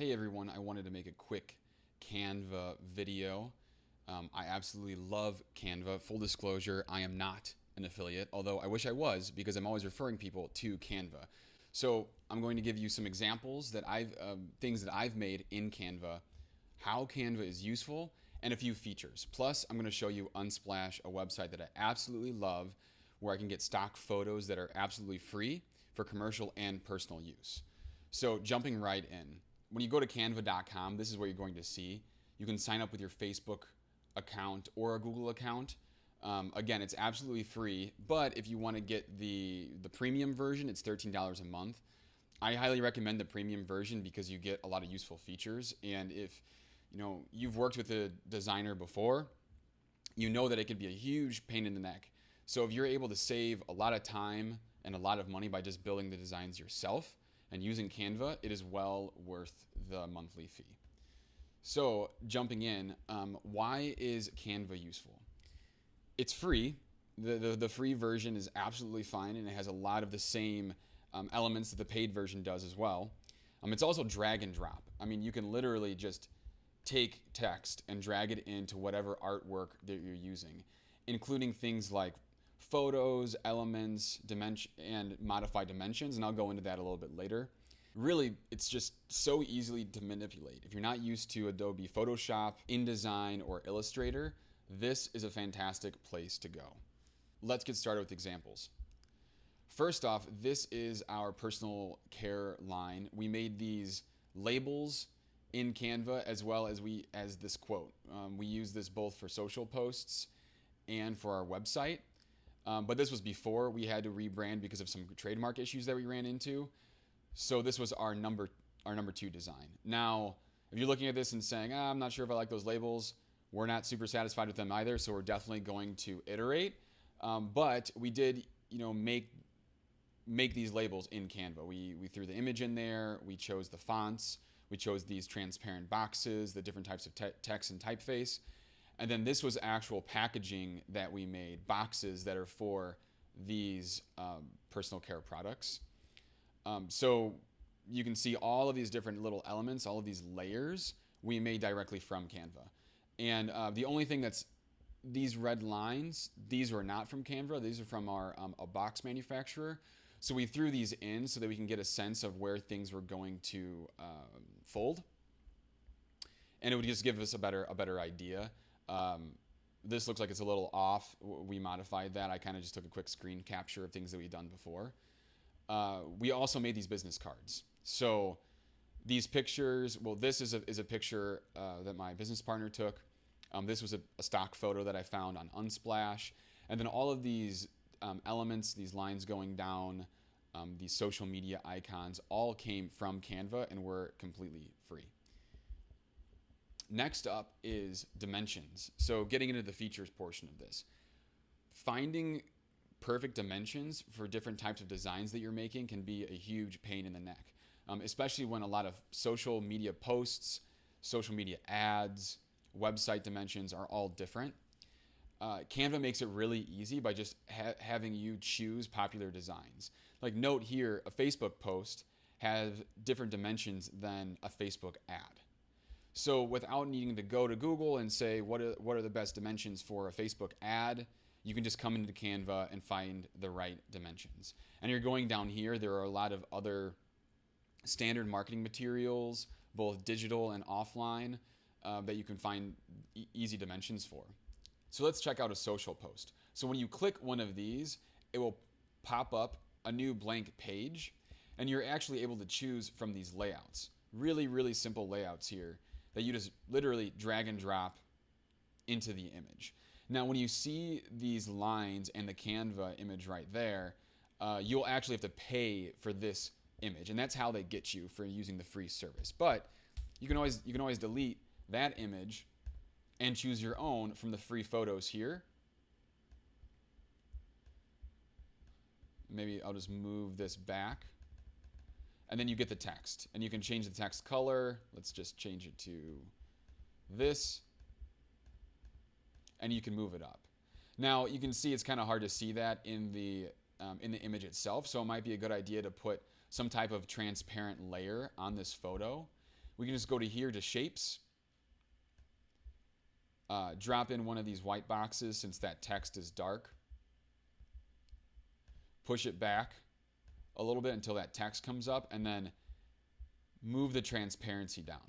Hey everyone, I wanted to make a quick Canva video. I absolutely love Canva. Full disclosure, I am not an affiliate, although I wish I was because I'm always referring people to Canva. So I'm going to give you some examples that things that I've made in Canva, how Canva is useful, and a few features. Plus, I'm going to show you Unsplash, a website that I absolutely love, where I can get stock photos that are absolutely free for commercial and personal use. So jumping right in, when you go to canva.com, this is where you're going to see. You can sign up with your Facebook account or a Google account. Again, it's absolutely free, but if you want to get the premium version, it's $13 a month. I highly recommend the premium version because you get a lot of useful features. And if you've worked with a designer before, you know that it can be a huge pain in the neck. So if you're able to save a lot of time and a lot of money by just building the designs yourself and using Canva, it is well worth the monthly fee. So jumping in, why is Canva useful? It's free. The free version is absolutely fine, and it has a lot of the same elements that the paid version does as well. It's also drag and drop. I mean, you can literally just take text and drag it into whatever artwork that you're using, including things like photos, elements, dimension, and modify dimensions, and I'll go into that a little bit later. Really, it's just so easily to manipulate. If you're not used to Adobe Photoshop, InDesign, or Illustrator, this is a fantastic place to go. Let's get started with examples. First off, this is our personal care line. We made these labels in Canva as well as this quote. We use this both for social posts and for our website. But this was before we had to rebrand because of some trademark issues that we ran into. So this was our number 2 design. Now, if you're looking at this and saying, I'm not sure if I like those labels, we're not super satisfied with them either, so we're definitely going to iterate. But we did, make these labels in Canva. We threw the image in there, we chose the fonts, we chose these transparent boxes, the different types of text and typeface. And then this was actual packaging that we made, boxes that are for these personal care products. So you can see all of these different little elements, all of these layers we made directly from Canva. And the only thing that's these red lines, these were not from Canva. These are from a box manufacturer. So we threw these in so that we can get a sense of where things were going to fold. And it would just give us a better idea. This looks like it's a little off. We modified that. I kind of just took a quick screen capture of things that we've done before. We also made these business cards. So these pictures, well, this is a picture that my business partner took. This was a stock photo that I found on Unsplash. And then all of these elements, these lines going down, these social media icons, all came from Canva and were completely free. Next up is dimensions. So getting into the features portion of this. Finding perfect dimensions for different types of designs that you're making can be a huge pain in the neck, especially when a lot of social media posts, social media ads, website dimensions are all different. Canva makes it really easy by just having you choose popular designs. Like note here, a Facebook post has different dimensions than a Facebook ad. So without needing to go to Google and say what are the best dimensions for a Facebook ad, you can just come into Canva and find the right dimensions. And you're going down here, there are a lot of other standard marketing materials, both digital and offline, that you can find easy dimensions for. So let's check out a social post. So when you click one of these, it will pop up a new blank page, and you're actually able to choose from these layouts. Really, really simple layouts here that you just literally drag and drop into the image. Now, when you see these lines and the Canva image right there, you'll actually have to pay for this image, and that's how they get you for using the free service. But you can always delete that image and choose your own from the free photos here. Maybe I'll just move this back. And then you get the text, and you can change the text color. Let's just change it to this, and you can move it up. Now you can see it's kind of hard to see that in the image itself, so it might be a good idea to put some type of transparent layer on this photo. We can just go to here to shapes, drop in one of these white boxes since that text is dark, push it back a little bit until that text comes up, and then move the transparency down.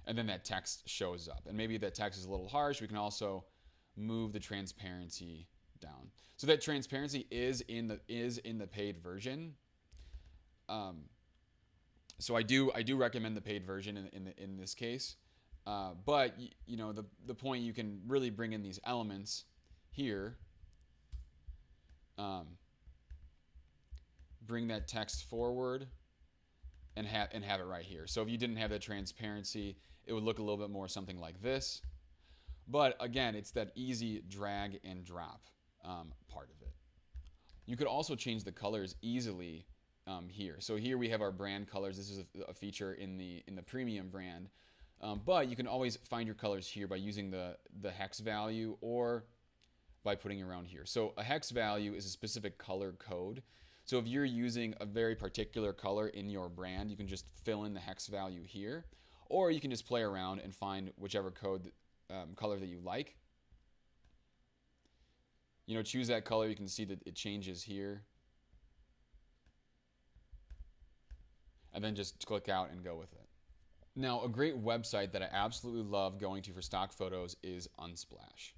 And then that text shows up. And maybe that text is a little harsh. We can also move the transparency down. So that transparency is in the paid version. So I do recommend the paid version in this case. But you know, the point, you can really bring in these elements here. Bring that text forward and have it right here. So if you didn't have that transparency, it would look a little bit more something like this. But again, it's that easy drag and drop part of it. You could also change the colors easily here. So here we have our brand colors. This is a feature in the premium brand. But you can always find your colors here by using the hex value or by putting it around here. So a hex value is a specific color code. So if you're using a very particular color in your brand, you can just fill in the hex value here, or you can just play around and find whichever color that you like. You know, choose that color. You can see that it changes here. And then just click out and go with it. Now, a great website that I absolutely love going to for stock photos is Unsplash.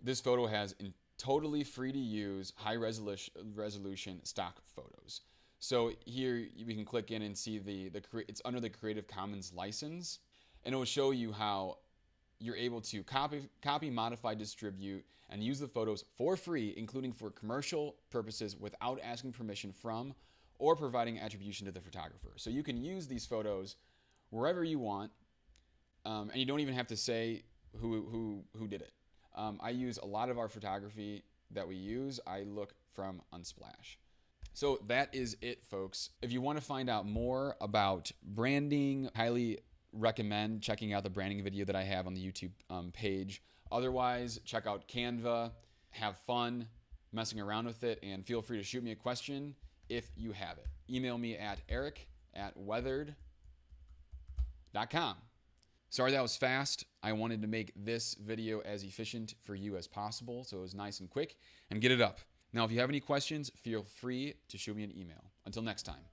This photo has totally free to use, high resolution stock photos. So here we can click in and see it's under the Creative Commons license, and it will show you how you're able to copy, modify, distribute, and use the photos for free, including for commercial purposes without asking permission from or providing attribution to the photographer. So you can use these photos wherever you want, and you don't even have to say who did it. I use a lot of our photography that we use. I look from Unsplash. So that is it, folks. If you want to find out more about branding, highly recommend checking out the branding video that I have on the YouTube page. Otherwise, check out Canva, have fun messing around with it, and feel free to shoot me a question if you have it. Email me at eric@weathered.com. Sorry that was fast. I wanted to make this video as efficient for you as possible, so it was nice and quick, and get it up. Now, if you have any questions, feel free to shoot me an email. Until next time.